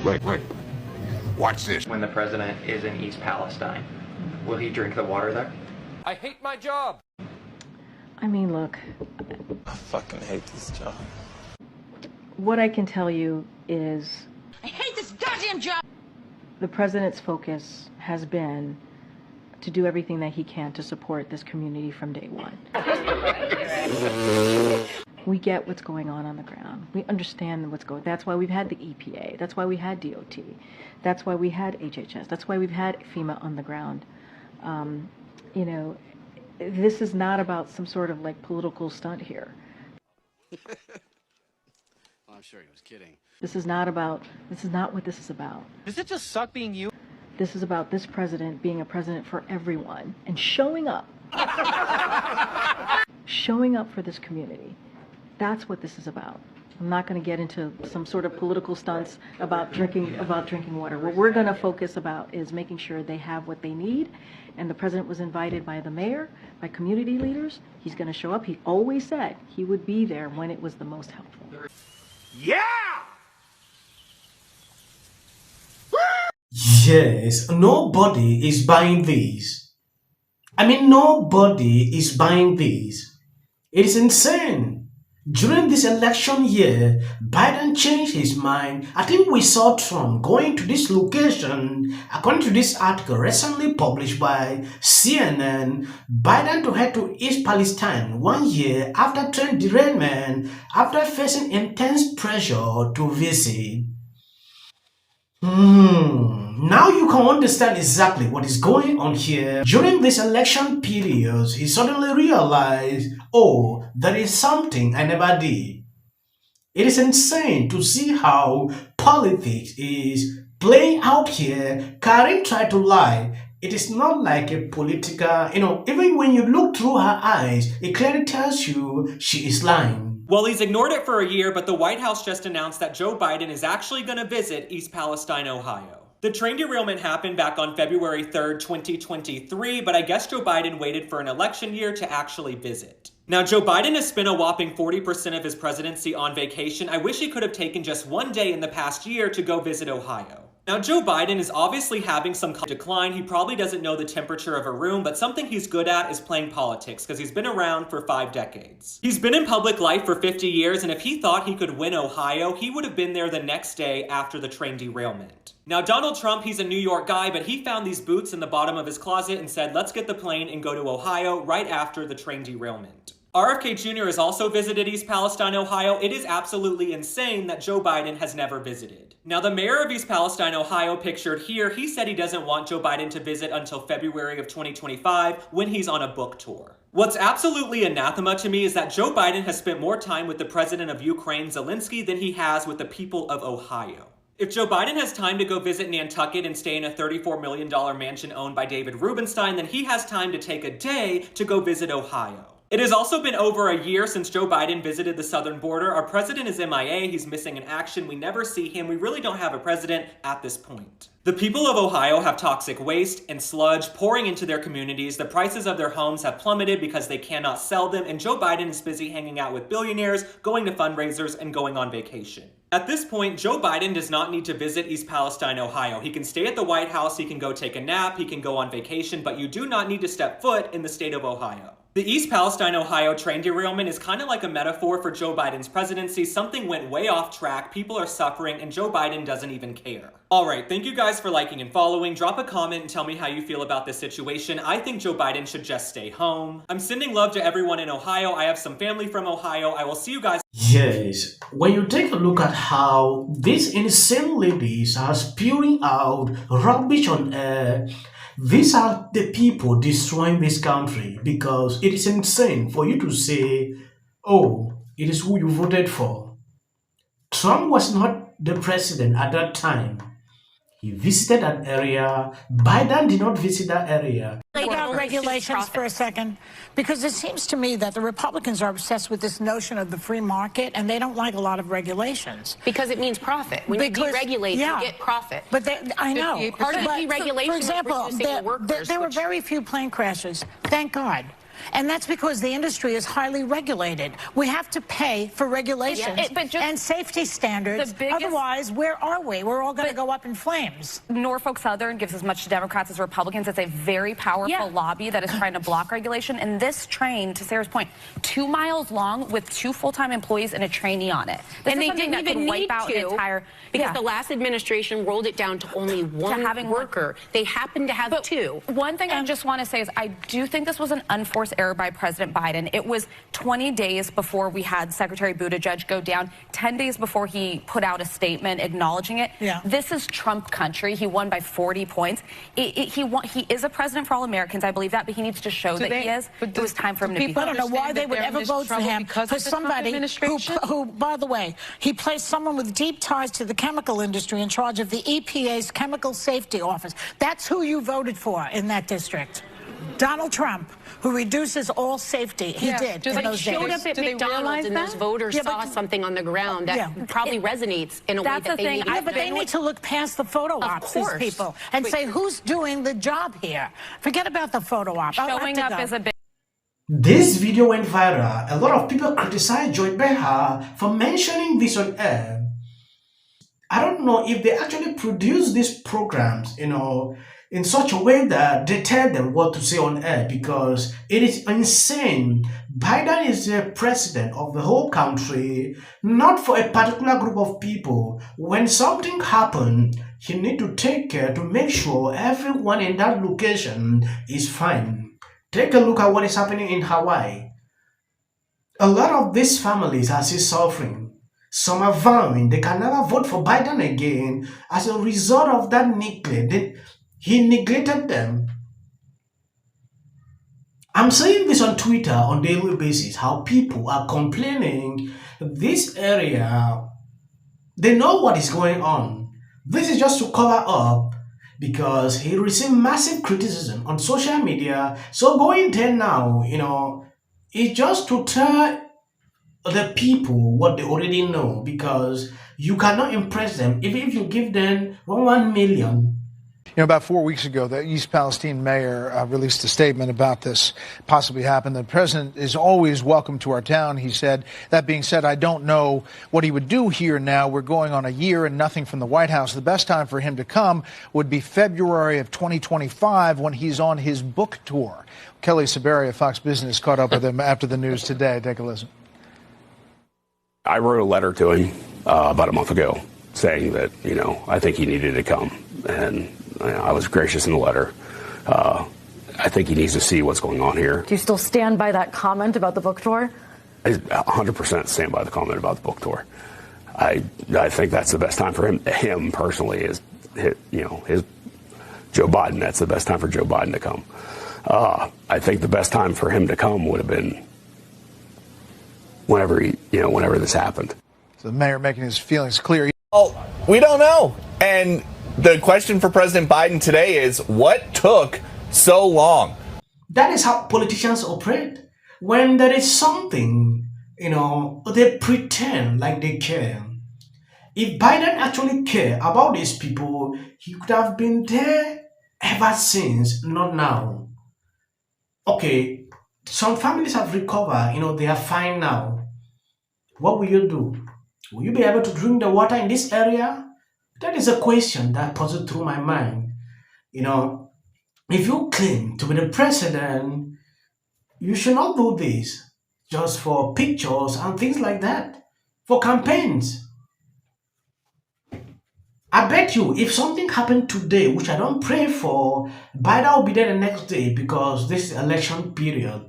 Wait. Watch this. When the president is in East Palestine, will he drink the water there? I hate my job. I mean, look. I fucking hate this job. What I can tell you is... I hate this goddamn job! The president's focus has been to do everything that he can to support this community from day one. We get what's going on the ground. We understand what's going on. That's why we've had the EPA. That's why we had DOT. That's why we had HHS. That's why we've had FEMA on the ground. You know, this is not about some sort of like political stunt here. Well, I'm sure he was kidding. This is not what this is about. Does it just suck being you? This is about this president being a president for everyone and showing up. Showing up for this community. That's what this is about. I'm not going to get into some sort of political stunts about drinking water. What we're going to focus about is making sure they have what they need. And the president was invited by the mayor, by community leaders. He's going to show up. He always said he would be there when it was the most helpful. Yeah! Yes, nobody is buying these. I mean, nobody is buying these. It is insane. During this election year, Biden changed his mind. I think we saw Trump going to this location. According to this article recently published by CNN, Biden to head to East Palestine 1 year after train derailment, after facing intense pressure to visit. Now you can understand exactly what is going on here. During this election period, he suddenly realized, oh, there is something I never did. It is insane to see how politics is playing out here. Karen tried to lie. It is not like a political, even when you look through her eyes, it clearly tells you she is lying. Well, he's ignored it for a year, but the White House just announced that Joe Biden is actually going to visit East Palestine, Ohio. The train derailment happened back on February 3rd, 2023, but I guess Joe Biden waited for an election year to actually visit. Now, Joe Biden has spent a whopping 40% of his presidency on vacation. I wish he could have taken just one day in the past year to go visit Ohio. Now, Joe Biden is obviously having some decline. He probably doesn't know the temperature of a room, but something he's good at is playing politics because he's been around for 5 decades. He's been in public life for 50 years, and if he thought he could win Ohio, he would have been there the next day after the train derailment. Now, Donald Trump, he's a New York guy, but he found these boots in the bottom of his closet and said, let's get the plane and go to Ohio right after the train derailment. RFK Jr. has also visited East Palestine, Ohio. It is absolutely insane that Joe Biden has never visited. Now, the mayor of East Palestine, Ohio, pictured here, he said he doesn't want Joe Biden to visit until February of 2025 when he's on a book tour. What's absolutely anathema to me is that Joe Biden has spent more time with the president of Ukraine, Zelensky, than he has with the people of Ohio. If Joe Biden has time to go visit Nantucket and stay in a $34 million mansion owned by David Rubenstein, then he has time to take a day to go visit Ohio. It has also been over a year since Joe Biden visited the southern border. Our president is MIA. He's missing in action. We never see him. We really don't have a president at this point. The people of Ohio have toxic waste and sludge pouring into their communities. The prices of their homes have plummeted because they cannot sell them, and Joe Biden is busy hanging out with billionaires, going to fundraisers, and going on vacation. At this point, Joe Biden does not need to visit East Palestine, Ohio. He can stay at the White House, he can go take a nap, he can go on vacation, but you do not need to step foot in the state of Ohio. The East Palestine, Ohio train derailment is kind of like a metaphor for Joe Biden's presidency. Something went way off track, people are suffering, and Joe Biden doesn't even care. Alright, thank you guys for liking and following. Drop a comment and tell me how you feel about this situation. I think Joe Biden should just stay home. I'm sending love to everyone in Ohio. I have some family from Ohio. I will see you guys. Yes, when you take a look at how these insane ladies are spewing out rubbish on air, these are the people destroying this country, because it is insane for you to say, oh, it is who you voted for. Trump was not the president at that time. He visited that area. Biden did not visit that area. Lay down regulations for a second, because it seems to me that the Republicans are obsessed with this notion of the free market, and they don't like a lot of regulations. Because it means profit. When you deregulate, you get profit. But I know. Part of the deregulation, for example, there were very few plane crashes. Thank God. And that's because the industry is highly regulated. We have to pay for regulations and safety standards. Otherwise, where are we? We're all going to go up in flames. Norfolk Southern gives as much to Democrats as Republicans. It's a very powerful lobby that is trying to block regulation. And this train, to Sarah's point, 2 miles long with 2 full-time employees and a trainee on it. And they didn't even need to, because the last administration rolled it down to only one worker. They happened to have 2. One thing I just want to say is I do think this was an unforced error by President Biden. It was 20 days before we had Secretary Buttigieg go down, 10 days before he put out a statement acknowledging it. This is Trump country. He won by 40 points. He is a president for all Americans. I believe that, but he needs to show that he is. It was time for him to be. I don't know why they would ever vote for him, for somebody who, by the way, he placed someone with deep ties to the chemical industry in charge of the EPA's Chemical Safety Office. That's who you voted for in that district. Donald Trump, who reduces all safety. He did in those days. Showed up at McDonald's and those voters saw something on the ground that probably resonates in a way that they need. But they need to look past the photo ops, these people, and say, who's doing the job here? Forget about the photo op. Showing up is a big... This video went viral. A lot of people criticized Joy Behar for mentioning this on air. I don't know if they actually produce these programs, in such a way that they tell them what to say on air, because it is insane. Biden is the president of the whole country, not for a particular group of people. When something happens, he needs to take care to make sure everyone in that location is fine. Take a look at what is happening in Hawaii. A lot of these families are still suffering. Some are vowing they can never vote for Biden again as a result of that neglect. He neglected them. I'm saying this on Twitter on a daily basis, how people are complaining this area, they know what is going on. This is just to cover up because he received massive criticism on social media. So going there now, it's just to tell the people what they already know, because you cannot impress them even if you give them 1 million. About 4 weeks ago, the East Palestine mayor released a statement about this possibly happened. The president is always welcome to our town, he said. That being said, I don't know what he would do here now. We're going on a year and nothing from the White House. The best time for him to come would be February of 2025 when he's on his book tour. Kelly Saberi of Fox Business caught up with him after the news today. Take a listen. I wrote a letter to him about a month ago saying that, I think he needed to come. And I was gracious in the letter. I think he needs to see what's going on here. Do you still stand by that comment about the book tour? I 100% stand by the comment about the book tour. I think that's the best time for him personally is, his Joe Biden. That's the best time for Joe Biden to come. I think the best time for him to come would have been whenever this happened. So the mayor making his feelings clear. Well, we don't know. And the question for President Biden today is, what took so long? That is how politicians operate. When there is something, they pretend like they care. If Biden actually cared about these people, he could have been there ever since, not now. Okay, some families have recovered, they are fine now. What will you do? Will you be able to drink the water in this area? That is a question that passes through my mind. If you claim to be the president, you should not do this just for pictures and things like that, for campaigns. I bet you if something happened today, which I don't pray for, Biden will be there the next day because this is election period.